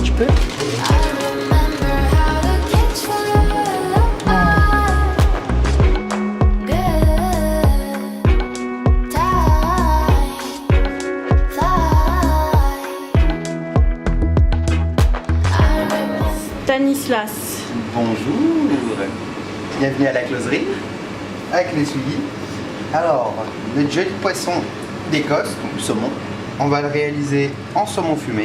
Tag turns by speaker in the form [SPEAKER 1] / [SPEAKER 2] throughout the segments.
[SPEAKER 1] Tu peux? Stanislas.
[SPEAKER 2] Bonjour, bienvenue à la closerie avec les souliers. Alors, notre joli poisson d'Écosse, donc saumon, on va le réaliser en saumon fumé.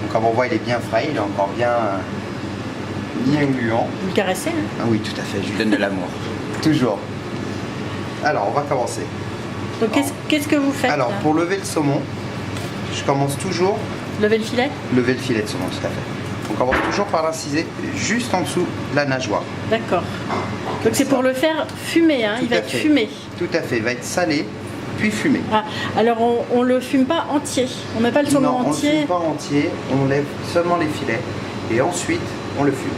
[SPEAKER 2] Donc comme on voit, il est bien frais, il est encore bien gluant.
[SPEAKER 1] Vous le caressez, hein?
[SPEAKER 2] Ah oui, tout à fait, je lui donne de l'amour. Toujours. Alors, on va commencer.
[SPEAKER 1] Donc qu'est-ce que vous faites?
[SPEAKER 2] Alors,
[SPEAKER 1] là?
[SPEAKER 2] pour lever le saumon, je commence toujours...
[SPEAKER 1] Lever le filet?
[SPEAKER 2] Lever le filet de saumon, tout à fait. On commence toujours par l'inciser juste en dessous de la nageoire.
[SPEAKER 1] D'accord. Donc c'est pour le faire fumer, hein? Il va être fumé.
[SPEAKER 2] Tout à fait, il va être salé, puis fumé.
[SPEAKER 1] Ah, alors on le fume pas entier. On met pas le saumon
[SPEAKER 2] Non,
[SPEAKER 1] entier.
[SPEAKER 2] on ne fume pas entier, on lève seulement les filets et ensuite on le fume.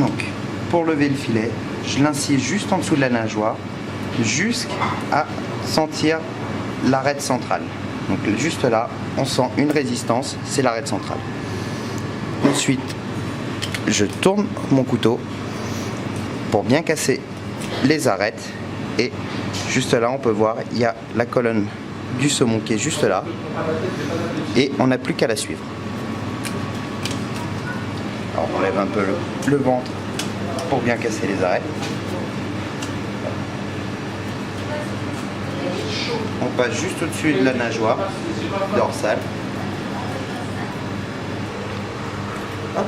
[SPEAKER 2] Donc, pour lever le filet, je l'incise juste en dessous de la nageoire jusqu'à sentir l'arête centrale. Donc juste là, on sent une résistance, c'est l'arête centrale. Ensuite, je tourne mon couteau pour bien casser les arêtes et juste là, on peut voir, il y a la colonne du saumon qui est juste là et on n'a plus qu'à la suivre. Alors, on lève un peu le ventre pour bien casser les arêtes. On passe juste au-dessus de la nageoire dorsale. Hop.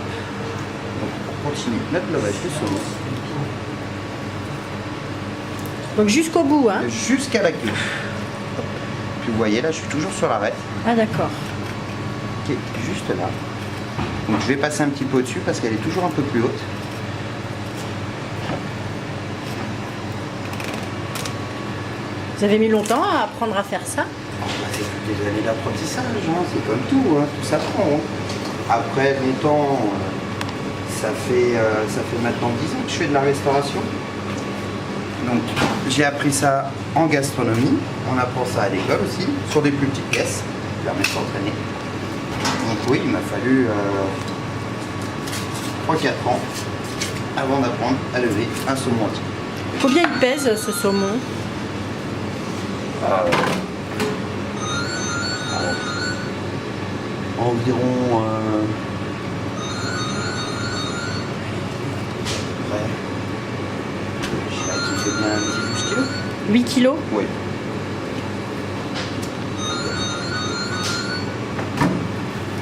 [SPEAKER 2] Donc, on continue notre lavage du saumon.
[SPEAKER 1] Donc jusqu'au bout, hein?
[SPEAKER 2] Jusqu'à la queue. Hop. Puis vous voyez là, je suis toujours sur l'arête,
[SPEAKER 1] Ah d'accord.
[SPEAKER 2] qui est juste là. Donc je vais passer un petit peu au-dessus parce qu'elle est toujours un peu plus haute.
[SPEAKER 1] Vous avez mis longtemps à apprendre à faire ça?
[SPEAKER 2] C'est toutes des années d'apprentissage, hein, c'est comme tout, hein, tout s'apprend. Hein. Après longtemps, ça fait maintenant 10 ans que je fais de la restauration. Donc j'ai appris ça en gastronomie, on apprend ça à l'école aussi, sur des plus petites pièces, ça permet de s'entraîner. Donc oui, il m'a fallu 3-4 ans avant d'apprendre à lever un saumon entier.
[SPEAKER 1] Combien il pèse ce saumon?
[SPEAKER 2] Environ je dirais qu'il fait bien un petit 12 kilos.
[SPEAKER 1] 8 kilos?
[SPEAKER 2] Oui.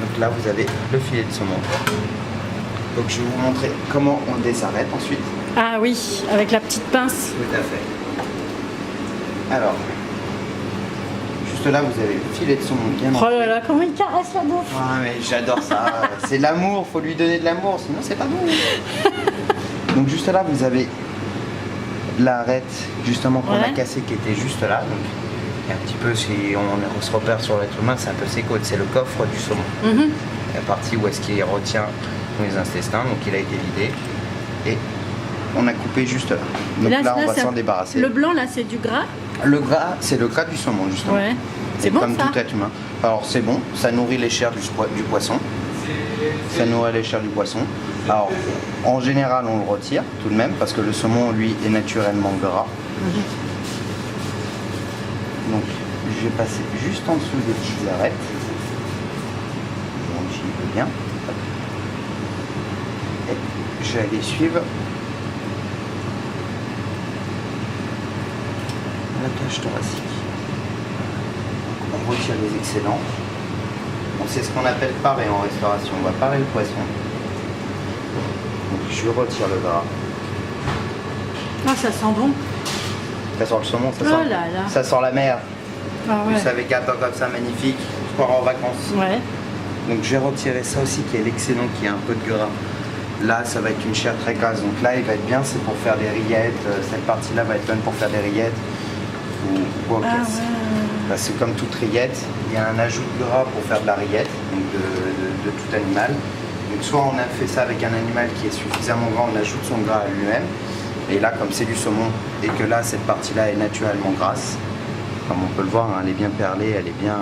[SPEAKER 2] Donc là vous avez le filet de saumon. Donc je vais vous montrer comment on le désarrête ensuite.
[SPEAKER 1] Ah oui, avec la petite pince.
[SPEAKER 2] Tout à fait. Alors, juste là vous avez le filet de saumon bien
[SPEAKER 1] Oh
[SPEAKER 2] entier.
[SPEAKER 1] là là, comment il caresse la bouffe!
[SPEAKER 2] Ah mais j'adore ça, c'est l'amour, faut lui donner de l'amour, sinon c'est pas bon. Donc juste là vous avez l'arête justement qu'on a cassée qui était juste là. Donc et un petit peu si on se repère sur l'être humain, c'est un peu ses côtes, c'est le coffre du saumon. La partie où est-ce qu'il retient les intestins, donc il a été vidé et on a coupé juste là. Donc là on va s'en débarrasser.
[SPEAKER 1] Le blanc là c'est du gras?
[SPEAKER 2] Le gras, c'est le gras du saumon justement.
[SPEAKER 1] Ouais. C'est bon
[SPEAKER 2] comme
[SPEAKER 1] ça?
[SPEAKER 2] tout être humain. Alors c'est bon, ça nourrit les chairs du poisson. Ça nourrit les chairs du poisson. Alors en général on le retire tout de même parce que le saumon lui est naturellement gras. Donc je vais passer juste en dessous des petites arêtes. Donc j'y vais bien. Et je vais aller suivre la cage thoracique. On retire les excédents. Donc c'est ce qu'on appelle parer en restauration. On va parer le poisson. Donc je retire le gras.
[SPEAKER 1] Ah, ça sent bon.
[SPEAKER 2] Ça sent le saumon, ça,
[SPEAKER 1] Oh
[SPEAKER 2] sent,
[SPEAKER 1] là là.
[SPEAKER 2] ça sent la mer.
[SPEAKER 1] Ah ouais.
[SPEAKER 2] Vous savez qu'un temps comme ça magnifique, je pars en vacances.
[SPEAKER 1] Ouais.
[SPEAKER 2] Donc je vais retirer ça aussi qui est l'excédent, qui a un peu de gras. Là ça va être une chair très grasse. Donc là il va être bien, c'est pour faire des rillettes. Cette partie là va être bonne pour faire des rillettes ou au
[SPEAKER 1] Ah
[SPEAKER 2] casse.
[SPEAKER 1] ouais.
[SPEAKER 2] Parce que comme toute rillette, il y a un ajout de gras pour faire de la rillette, donc de tout animal. Donc soit on a fait ça avec un animal qui est suffisamment grand, on ajoute son gras à lui-même. Et là, comme c'est du saumon, et que là, cette partie-là est naturellement grasse, comme on peut le voir, hein, elle est bien perlée, elle est bien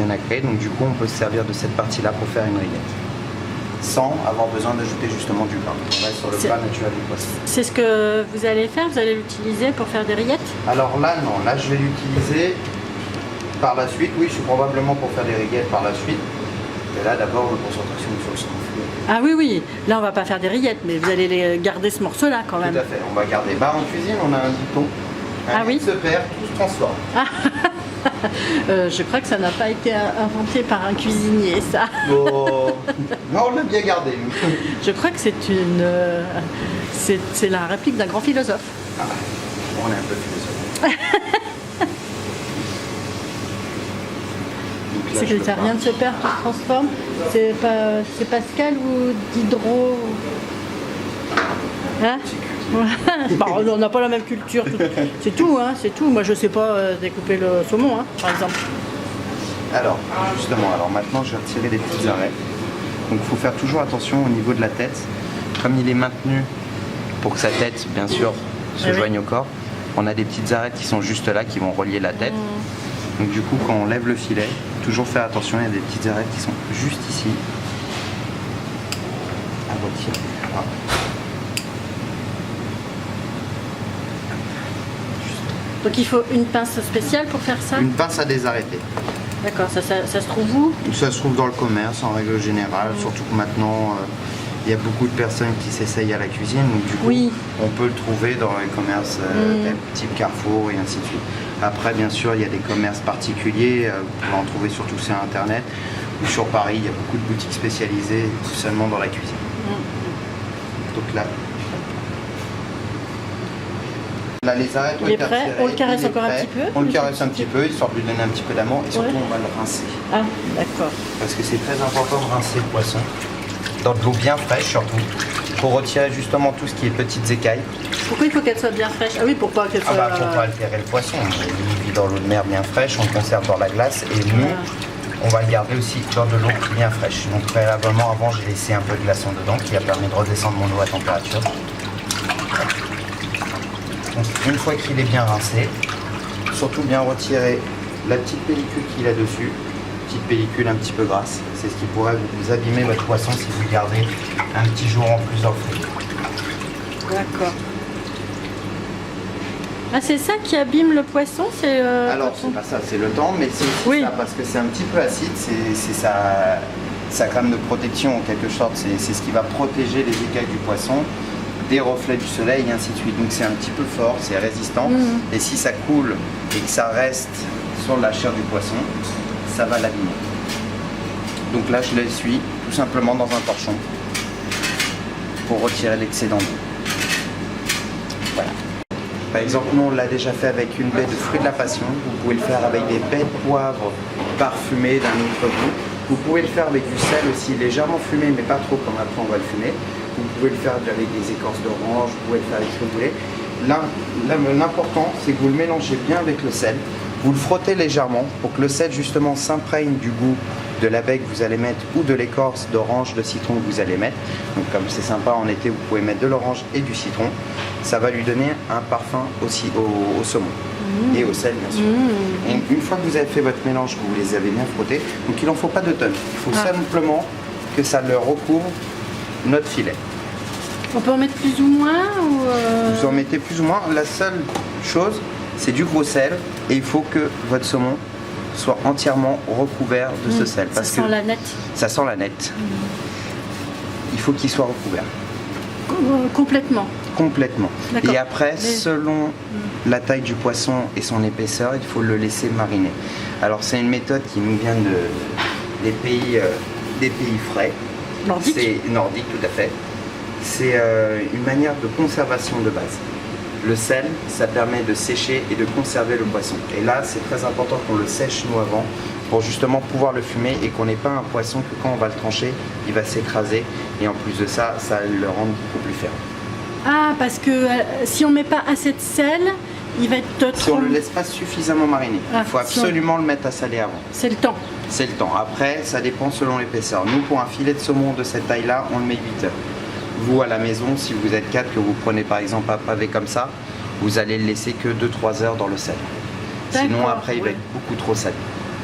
[SPEAKER 2] nacrée. Donc du coup, on peut se servir de cette partie-là pour faire une rillette, sans avoir besoin d'ajouter justement du gras. On reste sur le gras naturel du poisson.
[SPEAKER 1] C'est ce que vous allez faire? Vous allez l'utiliser pour faire des rillettes?
[SPEAKER 2] Alors là, non. Là, je vais l'utiliser par la suite. Oui, je suis probablement pour faire des rillettes par la suite. Et là, d'abord, la concentration sur le saumon.
[SPEAKER 1] Ah oui, oui. Là, on va pas faire des rillettes, mais vous allez les garder ce morceau-là quand même.
[SPEAKER 2] Tout à fait. On va garder. Bah, en cuisine, on a un bouton.
[SPEAKER 1] Ah oui.
[SPEAKER 2] Se perd, tout se transforme.
[SPEAKER 1] Je crois que ça n'a pas été inventé par un cuisinier, ça.
[SPEAKER 2] Oh. Non, on l'a bien gardé.
[SPEAKER 1] Je crois que c'est c'est la réplique d'un grand philosophe.
[SPEAKER 2] Ah, on est un peu philosophe.
[SPEAKER 1] C'est que ça rien ne se perd, tout se transforme. C'est Pascal ou Diderot? Hein? Bah, on n'a pas la même culture. C'est tout, hein, c'est tout. Moi, je sais pas découper le saumon, hein, par exemple.
[SPEAKER 2] Alors, justement, maintenant, je vais retirer les petits arrêts. Donc, il faut faire toujours attention au niveau de la tête. Comme il est maintenu pour que sa tête, bien sûr, se joigne au corps, on a des petites arêtes qui sont juste là, qui vont relier la tête. Donc, du coup, quand on lève le filet, toujours faire attention, il y a des petites arêtes qui sont juste ici. À retirer. Voilà.
[SPEAKER 1] Donc il faut une pince spéciale pour faire ça?
[SPEAKER 2] Une pince à désarrêter.
[SPEAKER 1] D'accord, ça se trouve où?
[SPEAKER 2] Ça se trouve dans le commerce en règle générale, surtout que maintenant il y a beaucoup de personnes qui s'essayent à la cuisine, donc du coup on peut le trouver dans les commerces type Carrefour et ainsi de suite. Après bien sûr il y a des commerces particuliers, vous pouvez en trouver surtout sur internet, ou sur Paris il y a beaucoup de boutiques spécialisées seulement dans la cuisine. Donc là les arêtes
[SPEAKER 1] il est prêt, on le caresse encore un petit peu.
[SPEAKER 2] On le caresse un petit peu, histoire de lui donner un petit peu d'amour et surtout on va le rincer.
[SPEAKER 1] Ah, d'accord.
[SPEAKER 2] Parce que c'est très important de rincer le poisson, dans de l'eau bien fraîche surtout, pour retirer justement tout ce qui est petites écailles.
[SPEAKER 1] Pourquoi il faut qu'elle soit bien fraîche? Ah oui, pour pas qu'elle soit...
[SPEAKER 2] pour pas altérer le poisson. Il vit dans l'eau de mer bien fraîche, on le conserve dans la glace et nous, on va le garder aussi dans de l'eau bien fraîche. Donc préalablement, avant, j'ai laissé un peu de glaçon dedans qui a permis de redescendre mon eau à température. Donc, une fois qu'il est bien rincé, surtout bien retirer la petite pellicule qu'il a dessus, petite pellicule un petit peu grasse. C'est ce qui pourrait vous abîmer votre poisson si vous le gardez un petit jour en plus dans le frigo.
[SPEAKER 1] D'accord. Ah, c'est ça qui abîme le poisson?
[SPEAKER 2] Alors, c'est pas ça, c'est le temps, mais c'est aussi ça, parce que c'est un petit peu acide, c'est sa crème de protection en quelque sorte, c'est ce qui va protéger les écailles du poisson des reflets du soleil et ainsi de suite. Donc c'est un petit peu fort, c'est résistant, et si ça coule et que ça reste sur la chair du poisson, ça va l'abîmer. Donc là, je l'essuie tout simplement dans un torchon pour retirer l'excédent d'eau. Voilà. Par exemple, nous on l'a déjà fait avec une baie de fruits de la passion. Vous pouvez le faire avec des baies de poivre parfumées d'un autre goût. Vous pouvez le faire avec du sel aussi, légèrement fumé, mais pas trop comme après on va le fumer. Vous pouvez le faire avec des écorces d'orange, vous pouvez le faire avec ce que vous voulez. L'important, c'est que vous le mélangez bien avec le sel. Vous le frottez légèrement pour que le sel justement s'imprègne du goût de la baie que vous allez mettre ou de l'écorce d'orange, de citron que vous allez mettre. Donc comme c'est sympa en été, vous pouvez mettre de l'orange et du citron. Ça va lui donner un parfum aussi au saumon et au sel bien sûr. Et une fois que vous avez fait votre mélange, que vous les avez bien frottés, donc il n'en faut pas de tonnes. Il faut simplement que ça le recouvre notre filet.
[SPEAKER 1] On peut en mettre plus ou moins
[SPEAKER 2] Vous en mettez plus ou moins. La seule chose, c'est du gros sel et il faut que votre saumon soit entièrement recouvert de ce sel. Parce
[SPEAKER 1] ça sent la nette.
[SPEAKER 2] Ça sent la nette. Il faut qu'il soit recouvert.
[SPEAKER 1] Complètement.
[SPEAKER 2] Complètement. Et après, selon la taille du poisson et son épaisseur, il faut le laisser mariner. Alors c'est une méthode qui nous vient des pays frais.
[SPEAKER 1] Nordique.
[SPEAKER 2] C'est nordique, tout à fait. C'est une manière de conservation de base. Le sel, ça permet de sécher et de conserver le poisson. Et là, c'est très important qu'on le sèche nous avant pour justement pouvoir le fumer et qu'on n'ait pas un poisson que quand on va le trancher, il va s'écraser. Et en plus de ça, ça le rend beaucoup plus ferme.
[SPEAKER 1] Ah, parce que si on met pas assez de sel, il va être
[SPEAKER 2] Si on
[SPEAKER 1] trop...
[SPEAKER 2] ne le laisse pas suffisamment mariner.
[SPEAKER 1] Ah,
[SPEAKER 2] Il faut
[SPEAKER 1] si on-
[SPEAKER 2] absolument le mettre à saler avant.
[SPEAKER 1] C'est le temps.
[SPEAKER 2] C'est le temps. Après, ça dépend selon l'épaisseur. Nous, pour un filet de saumon de cette taille-là, on le met 8 heures. Vous, à la maison, si vous êtes 4, que vous prenez par exemple un pavé comme ça, vous allez le laisser que 2-3 heures dans le sel. Sinon,
[SPEAKER 1] D'accord,
[SPEAKER 2] après, il va
[SPEAKER 1] ouais.
[SPEAKER 2] être beaucoup trop salé.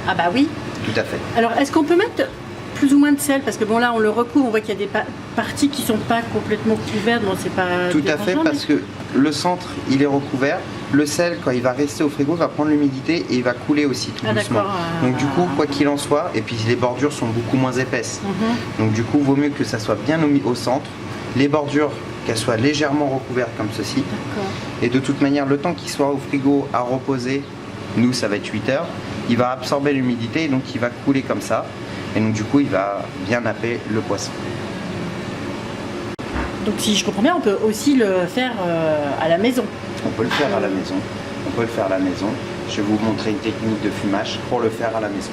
[SPEAKER 1] Ah bah oui.
[SPEAKER 2] Tout à fait.
[SPEAKER 1] Alors, est-ce qu'on peut mettre plus ou moins de sel? Parce que bon, là, on le recouvre, on voit qu'il y a des parties qui sont pas complètement couvertes. Bon, c'est pas
[SPEAKER 2] Tout à fait,
[SPEAKER 1] dérangeant,
[SPEAKER 2] parce que le centre, il est recouvert. Le sel, quand il va rester au frigo, va prendre l'humidité et il va couler aussi tout
[SPEAKER 1] Ah,
[SPEAKER 2] doucement.
[SPEAKER 1] d'accord.
[SPEAKER 2] Donc du coup, quoi qu'il en soit, et puis les bordures sont beaucoup moins épaisses.
[SPEAKER 1] Mhm.
[SPEAKER 2] Donc du coup, vaut mieux que ça soit bien au centre. Les bordures, qu'elles soient légèrement recouvertes comme ceci.
[SPEAKER 1] D'accord.
[SPEAKER 2] Et de toute manière, le temps qu'il soit au frigo à reposer, nous, ça va être 8 heures, il va absorber l'humidité et donc il va couler comme ça. Et donc du coup, il va bien napper le poisson.
[SPEAKER 1] Donc, si je comprends bien, on peut aussi le faire à la maison.
[SPEAKER 2] On peut le faire à la maison. On peut le faire à la maison. Je vais vous montrer une technique de fumage pour le faire à la maison.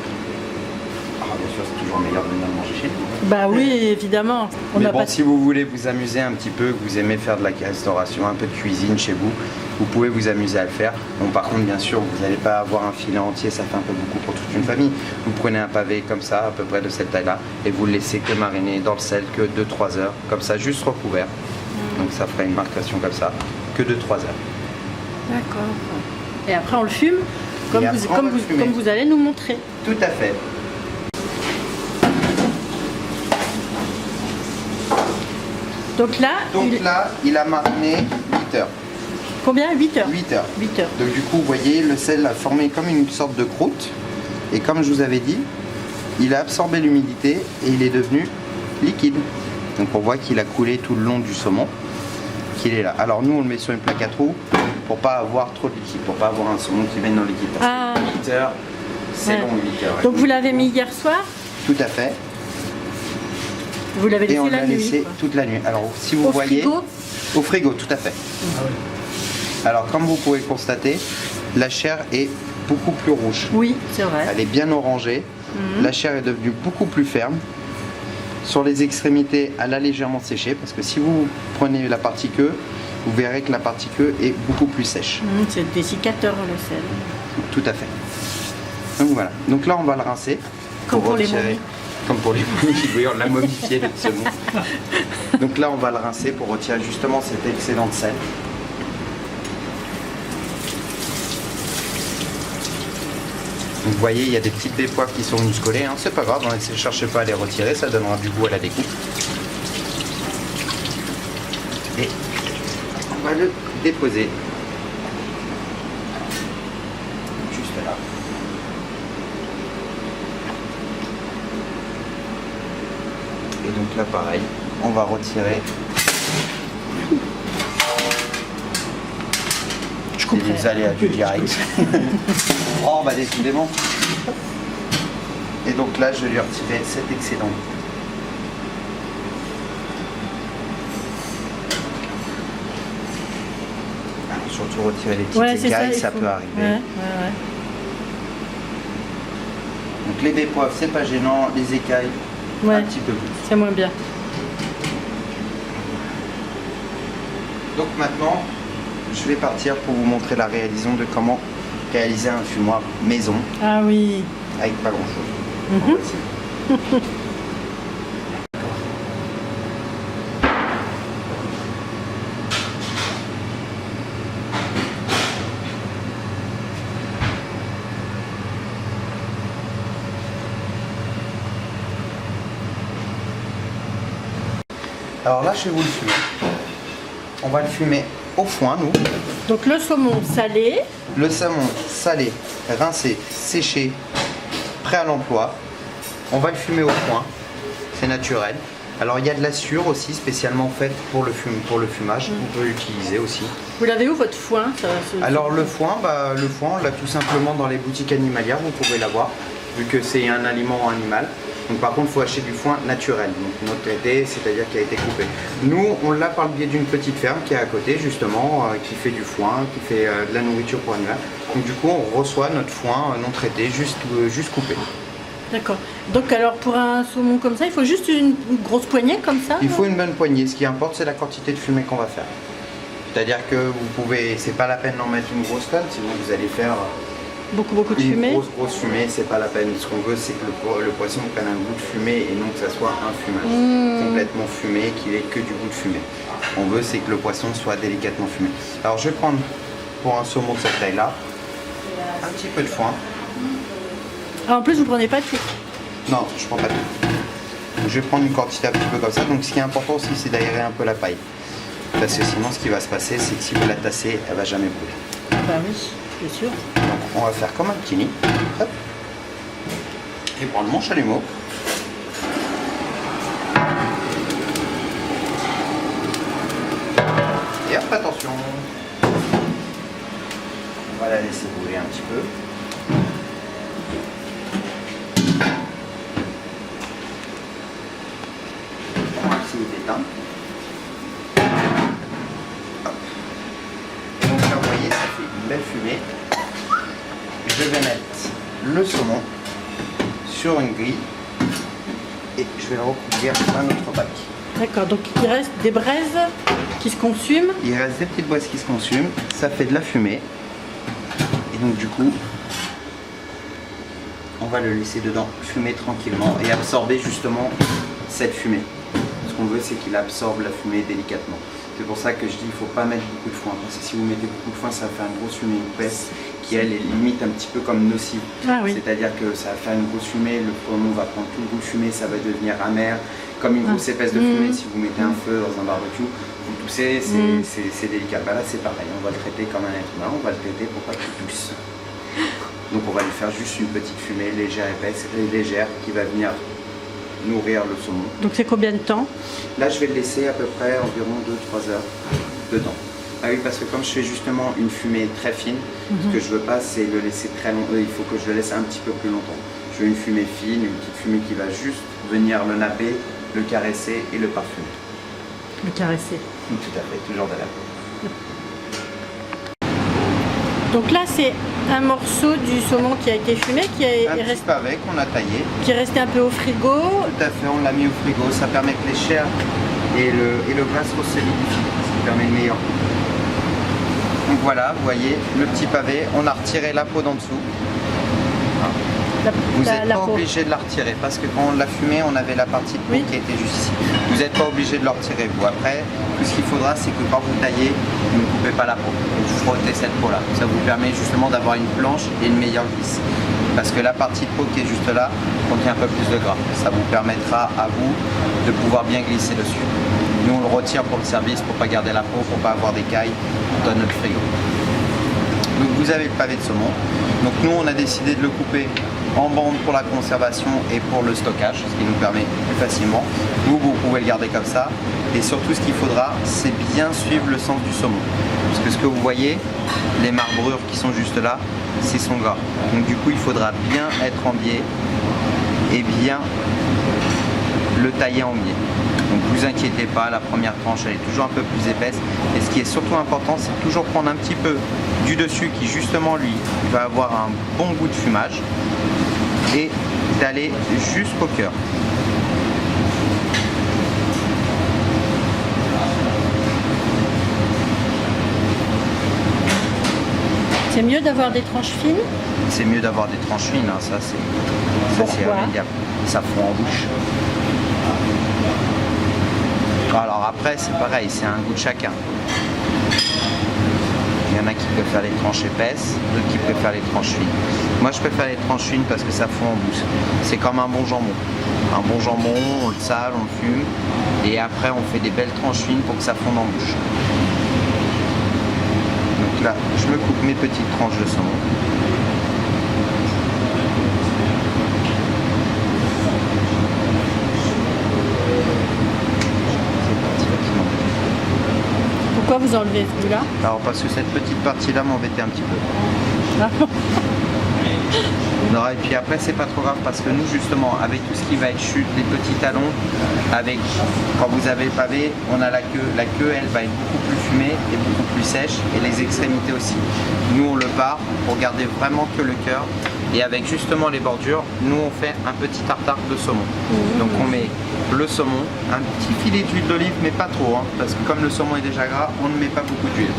[SPEAKER 2] Alors bien sûr, c'est toujours meilleur de venir manger chez nous.
[SPEAKER 1] Bah oui, évidemment. On
[SPEAKER 2] Mais
[SPEAKER 1] n'a
[SPEAKER 2] bon,
[SPEAKER 1] pas...
[SPEAKER 2] si vous voulez vous amuser un petit peu, que vous aimez faire de la restauration, un peu de cuisine chez vous, vous pouvez vous amuser à le faire. Bon, par contre, bien sûr, vous n'allez pas avoir un filet entier, ça fait un peu beaucoup pour toute une famille. Vous prenez un pavé comme ça, à peu près de cette taille-là, et vous le laissez que mariner dans le sel que 2-3 heures, comme ça, juste recouvert. Donc ça ferait une marcation comme ça, que 2-3 heures.
[SPEAKER 1] D'accord. Et après, on le fume, comme,
[SPEAKER 2] Et
[SPEAKER 1] vous,
[SPEAKER 2] après, on
[SPEAKER 1] comme,
[SPEAKER 2] va le
[SPEAKER 1] vous,
[SPEAKER 2] fumer.
[SPEAKER 1] comme vous allez nous montrer.
[SPEAKER 2] Tout à fait.
[SPEAKER 1] Donc là,
[SPEAKER 2] Donc là, il a mariné 8 heures.
[SPEAKER 1] combien? 8 heures.
[SPEAKER 2] 8 heures.
[SPEAKER 1] 8 heures.
[SPEAKER 2] Donc du coup, vous voyez, le sel a formé comme une sorte de croûte. Et comme je vous avais dit, il a absorbé l'humidité et il est devenu liquide. Donc on voit qu'il a coulé tout le long du saumon, qu'il est là. Alors nous, on le met sur une plaque à trous pour pas avoir trop de liquide, pour pas avoir un saumon qui vienne dans le liquide. Parce
[SPEAKER 1] Ah.
[SPEAKER 2] que 8 heures, c'est
[SPEAKER 1] Ouais.
[SPEAKER 2] long 8 heures.
[SPEAKER 1] Donc vous l'avez mis hier soir,
[SPEAKER 2] Tout à fait.
[SPEAKER 1] vous l'avez
[SPEAKER 2] Et on
[SPEAKER 1] laissé
[SPEAKER 2] l'a
[SPEAKER 1] la nuit.
[SPEAKER 2] laissé
[SPEAKER 1] quoi.
[SPEAKER 2] toute la nuit. Alors si vous
[SPEAKER 1] Au
[SPEAKER 2] voyez...
[SPEAKER 1] frigo.
[SPEAKER 2] Au frigo, tout à fait. Alors comme vous pouvez constater, la chair est beaucoup plus rouge.
[SPEAKER 1] Oui, c'est vrai.
[SPEAKER 2] Elle est bien orangée. La chair est devenue beaucoup plus ferme. Sur les extrémités, elle a légèrement séché parce que si vous prenez la partie queue, vous verrez que la partie queue est beaucoup plus sèche.
[SPEAKER 1] C'est le dessiccateur le sel.
[SPEAKER 2] Tout à fait. Donc voilà. Donc là, on va le rincer.
[SPEAKER 1] Comme pour les
[SPEAKER 2] retirer-
[SPEAKER 1] momies.
[SPEAKER 2] Comme pour les momies, oui, on l'a momifié le saumon. Donc là, on va le rincer pour retirer justement cet excédent de sel. Donc, vous voyez, il y a des petites baies poivres qui sont venues se coller. Hein. C'est pas grave, ne cherchez pas à les retirer, ça donnera du goût à la découpe. Et on va le déposer juste là. Et donc là, pareil, on va retirer
[SPEAKER 1] Je comprends.
[SPEAKER 2] les aléas du direct. Oh, bah décidément. Et donc là, je vais lui retirer cet excédent. Alors, surtout retirer les petites
[SPEAKER 1] Ouais, c'est
[SPEAKER 2] écailles,
[SPEAKER 1] il
[SPEAKER 2] ça
[SPEAKER 1] faut.
[SPEAKER 2] peut arriver.
[SPEAKER 1] Ouais.
[SPEAKER 2] Donc les baies poivres, c'est pas gênant, les écailles,
[SPEAKER 1] Ouais.
[SPEAKER 2] un petit peu plus.
[SPEAKER 1] C'est moins bien.
[SPEAKER 2] Donc maintenant, je vais partir pour vous montrer la réalisation de comment réaliser un fumoir maison
[SPEAKER 1] Ah oui.
[SPEAKER 2] avec pas grand chose.
[SPEAKER 1] Mhm.
[SPEAKER 2] Alors là, je vais vous le fumer. On va le fumer au foin, nous.
[SPEAKER 1] Donc le saumon salé.
[SPEAKER 2] Le saumon salé, rincé, séché, prêt à l'emploi. On va le fumer au foin. C'est naturel. Alors il y a de la sure aussi, spécialement faite pour le fumage. Vous pouvez l'utiliser aussi.
[SPEAKER 1] Vous l'avez où votre foin?
[SPEAKER 2] Alors le foin, on l'a tout simplement dans les boutiques animalières, vous pouvez l'avoir, vu que c'est un aliment animal. Donc par contre, il faut acheter du foin naturel, donc non traité, c'est-à-dire qui a été coupé. Nous, on l'a par le biais d'une petite ferme qui est à côté, justement, qui fait du foin, qui fait de la nourriture pour animal. Donc du coup, on reçoit notre foin non traité, juste coupé.
[SPEAKER 1] D'accord. Donc alors pour un saumon comme ça, il faut juste une grosse poignée comme ça?
[SPEAKER 2] Il
[SPEAKER 1] non
[SPEAKER 2] faut une bonne poignée, ce qui importe, c'est la quantité de fumée qu'on va faire. C'est-à-dire que vous pouvez, c'est pas la peine d'en mettre une grosse tonne, sinon vous allez faire
[SPEAKER 1] Beaucoup de
[SPEAKER 2] une
[SPEAKER 1] fumée.
[SPEAKER 2] grosse fumée, c'est pas la peine. Ce qu'on veut, c'est que le poisson prenne un goût de fumée et non que ça soit un fumage complètement fumé, qu'il ait que du goût de fumée. On veut, c'est que le poisson soit délicatement fumé. Alors, je vais prendre pour un saumon de cette taille-là un petit peu de foin.
[SPEAKER 1] Ah, en plus, vous prenez pas tout.
[SPEAKER 2] Non, je prends pas tout. Je vais prendre une quantité un petit peu comme ça. Donc, ce qui est important aussi, c'est d'aérer un peu la paille. Parce que sinon, ce qui va se passer, c'est que si vous la tassez, elle va jamais brûler.
[SPEAKER 1] Bah oui, bien sûr.
[SPEAKER 2] Donc on va faire comme un petit nid. Hop. Et prendre mon chalumeau. Et hop, attention. On va la laisser brûler un petit peu. On va essayer d'éteindre. Hop. Et donc là, vous voyez, ça fait une belle fumée. Je vais mettre le saumon sur une grille et je vais le recouvrir d'un autre bac.
[SPEAKER 1] D'accord, donc il reste des braises qui se consument.
[SPEAKER 2] Il reste des petites braises qui se consument, ça fait de la fumée. Et donc du coup, on va le laisser dedans fumer tranquillement et absorber justement cette fumée. Ce qu'on veut, c'est qu'il absorbe la fumée délicatement. C'est pour ça que je dis qu'il ne faut pas mettre beaucoup de foin. Parce que si vous mettez beaucoup de foin, ça va faire une grosse fumée épaisse qui, elle, est limite un petit peu comme nocive.
[SPEAKER 1] Ah oui.
[SPEAKER 2] C'est-à-dire que ça va faire une grosse fumée, le poumon va prendre tout le goût de fumée, ça va devenir amer. Comme une grosse épaisse de fumée, si vous mettez un feu dans un barbecue, vous toussez, c'est délicat. Bah là, c'est pareil, on va le traiter comme un être humain, on va le traiter pour pas qu'il tousse. Donc on va lui faire juste une petite fumée légère, épaisse, légère, qui va venir nourrir le saumon.
[SPEAKER 1] Donc c'est combien de temps?
[SPEAKER 2] Là, je vais le laisser à peu près environ 2-3 heures dedans. Ah oui, parce que comme je fais justement une fumée très fine, ce que je veux pas, c'est le laisser très long. Il faut que je le laisse un petit peu plus longtemps. Je veux une fumée fine, une petite fumée qui va juste venir le napper, le caresser et le parfumer.
[SPEAKER 1] Le caresser.
[SPEAKER 2] Tout à fait, toujours de la peau.
[SPEAKER 1] Donc là, c'est un morceau du saumon qui a été fumé, qui est
[SPEAKER 2] petit pavé qu'on a taillé.
[SPEAKER 1] qui est resté un peu au frigo.
[SPEAKER 2] Tout à fait, on l'a mis au frigo. Ça permet que les chairs et le gras se solidifient, ce qui permet une meilleure coupe. Donc voilà, vous voyez, le petit pavé, on a retiré la peau d'en dessous. Vous n'êtes pas obligé de la retirer parce que quand on l'a fumé, on avait la partie de peau qui était juste ici. Vous n'êtes pas obligé de la retirer vous. Après, tout ce qu'il faudra, c'est que quand vous taillez, vous ne coupez pas la peau. Vous frottez cette peau-là. Ça vous permet justement d'avoir une planche et une meilleure glisse. Parce que la partie de peau qui est juste là contient un peu plus de gras. Ça vous permettra à vous de pouvoir bien glisser dessus. Nous, on le retire pour le service, pour ne pas garder la peau, pour ne pas avoir d'écailles dans notre frigo. Donc vous avez le pavé de saumon. Donc nous, on a décidé de le couper en bandes pour la conservation et pour le stockage, ce qui nous permet plus facilement. Vous pouvez le garder comme ça. Et surtout, ce qu'il faudra, c'est bien suivre le sens du saumon. Parce que ce que vous voyez, les marbrures qui sont juste là, c'est son gras. Donc du coup, il faudra bien être en biais et bien le tailler en biais. Donc vous inquiétez pas, la première tranche elle est toujours un peu plus épaisse. Et ce qui est surtout important, c'est de toujours prendre un petit peu du dessus qui justement lui va avoir un bon goût de fumage et d'aller jusqu'au cœur.
[SPEAKER 1] C'est mieux d'avoir des tranches fines.
[SPEAKER 2] C'est mieux d'avoir des tranches fines, hein, ça c'est irrémédiable. Ça fond en bouche. Alors après c'est pareil, c'est un goût de chacun. Il y en a qui préfèrent les tranches épaisses, d'autres qui préfèrent les tranches fines. Moi je préfère les tranches fines parce que ça fond en bouche. C'est comme un bon jambon. Un bon jambon, on le sale, on le fume et après on fait des belles tranches fines pour que ça fonde en bouche. Donc là, je me coupe mes petites tranches de saumon.
[SPEAKER 1] Pourquoi vous enlevez ce bout-là?
[SPEAKER 2] Alors parce que cette petite partie-là m'embêtait un petit peu.
[SPEAKER 1] Ah.
[SPEAKER 2] Non, et puis après c'est pas trop grave parce que nous justement avec tout ce qui va être chute, les petits talons, avec quand vous avez le pavé, on a la queue elle va être beaucoup plus fumée et beaucoup plus sèche et les extrémités aussi. Nous on le part pour garder vraiment que le cœur Et avec justement les bordures, nous on fait un petit tartare de saumon. Donc on met le saumon, un petit filet d'huile d'olive, mais pas trop, hein, parce que comme le saumon est déjà gras, on ne met pas beaucoup d'huile.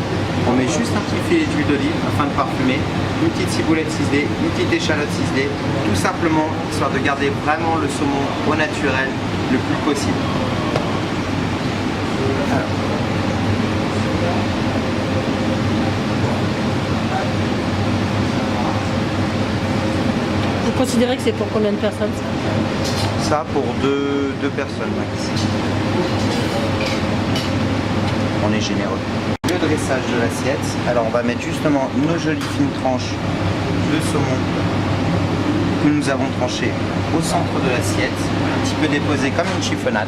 [SPEAKER 2] On met juste un petit filet d'huile d'olive afin de parfumer, une petite ciboulette ciselée, une petite échalote ciselée, tout simplement histoire de garder vraiment le saumon au naturel le plus possible. Alors.
[SPEAKER 1] Vous considérez que c'est pour combien de personnes
[SPEAKER 2] Ça pour deux personnes max. On est généreux. Le dressage de l'assiette. Alors on va mettre justement nos jolies fines tranches de saumon que nous avons tranché au centre de l'assiette, un petit peu déposé comme une chiffonnade.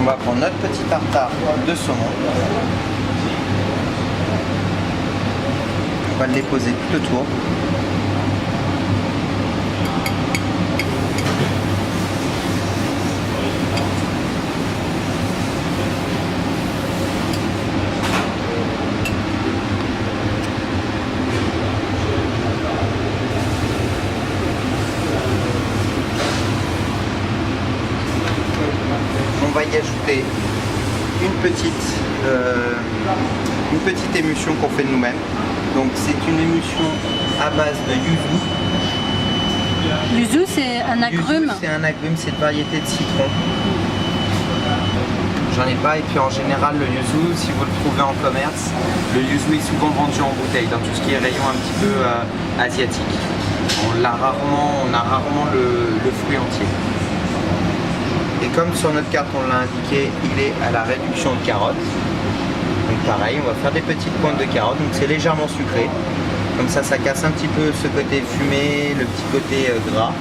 [SPEAKER 2] On va prendre notre petit tartare de saumon. On va le déposer tout autour. On va y ajouter une petite émulsion qu'on fait de nous-mêmes. Donc c'est une émulsion à base de yuzu.
[SPEAKER 1] Yuzu, c'est un agrume.
[SPEAKER 2] Yuzu, c'est un agrume, c'est une variété de citron. J'en ai pas, et puis en général le yuzu, si vous le trouvez en commerce, le yuzu est souvent vendu en bouteille dans tout ce qui est rayon un petit peu asiatique. On a rarement le fruit entier. Et comme sur notre carte on l'a indiqué, il est à la réduction de carottes. Donc pareil, on va faire des petites pointes de carottes, donc c'est légèrement sucré. Comme ça casse un petit peu ce côté fumé, le petit côté gras.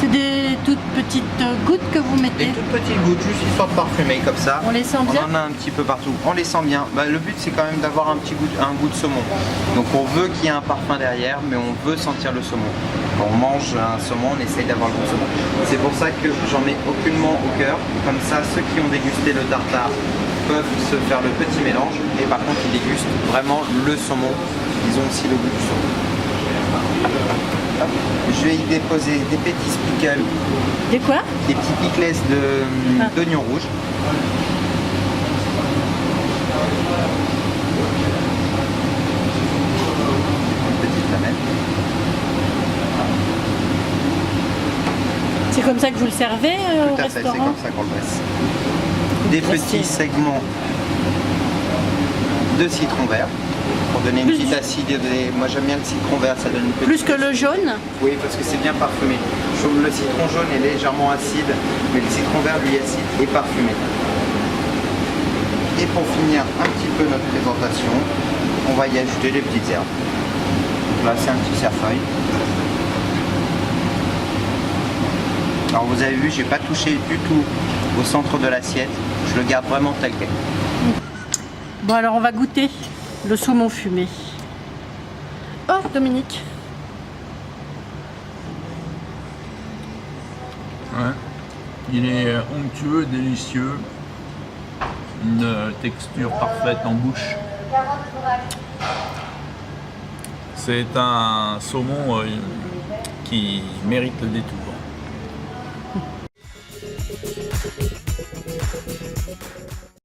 [SPEAKER 1] C'est des toutes petites gouttes que vous mettez.
[SPEAKER 2] Des toutes petites gouttes, juste histoire de parfumer comme ça.
[SPEAKER 1] On les sent bien.
[SPEAKER 2] On en a un petit peu partout. On les sent bien. Le but c'est quand même d'avoir un goût de saumon. Donc on veut qu'il y ait un parfum derrière, mais on veut sentir le saumon. Quand on mange un saumon, on essaye d'avoir le goût de saumon. C'est pour ça que j'en mets aucunement au cœur. Comme ça, ceux qui ont dégusté le tartare peuvent se faire le petit mélange. Et par contre, ils dégustent vraiment le saumon. Ils ont aussi le goût du saumon. Hop. Je vais y déposer des petits pickles.
[SPEAKER 1] Des quoi?
[SPEAKER 2] Des petits pickles d'oignons rouges. Une petite lamelle.
[SPEAKER 1] C'est comme ça que vous le servez au
[SPEAKER 2] Tout à fait,
[SPEAKER 1] restaurant?
[SPEAKER 2] c'est comme ça qu'on le dresse. Des petits segments de citron vert pour donner une petite acidité. Moi j'aime bien le citron vert, ça donne une petite...
[SPEAKER 1] Plus que le jaune?
[SPEAKER 2] Oui, parce que c'est bien parfumé. Le citron jaune est légèrement acide, mais le citron vert lui est acide et parfumé. Et pour finir un petit peu notre présentation, on va y ajouter les petites herbes. Donc là c'est un petit cerfeuil. Alors vous avez vu, j'ai pas touché du tout au centre de l'assiette, je le garde vraiment tel quel.
[SPEAKER 1] Bon alors on va goûter le saumon fumé. Oh Dominique.
[SPEAKER 3] Ouais. Il est onctueux, délicieux, une texture parfaite en bouche. C'est un saumon qui mérite le détour.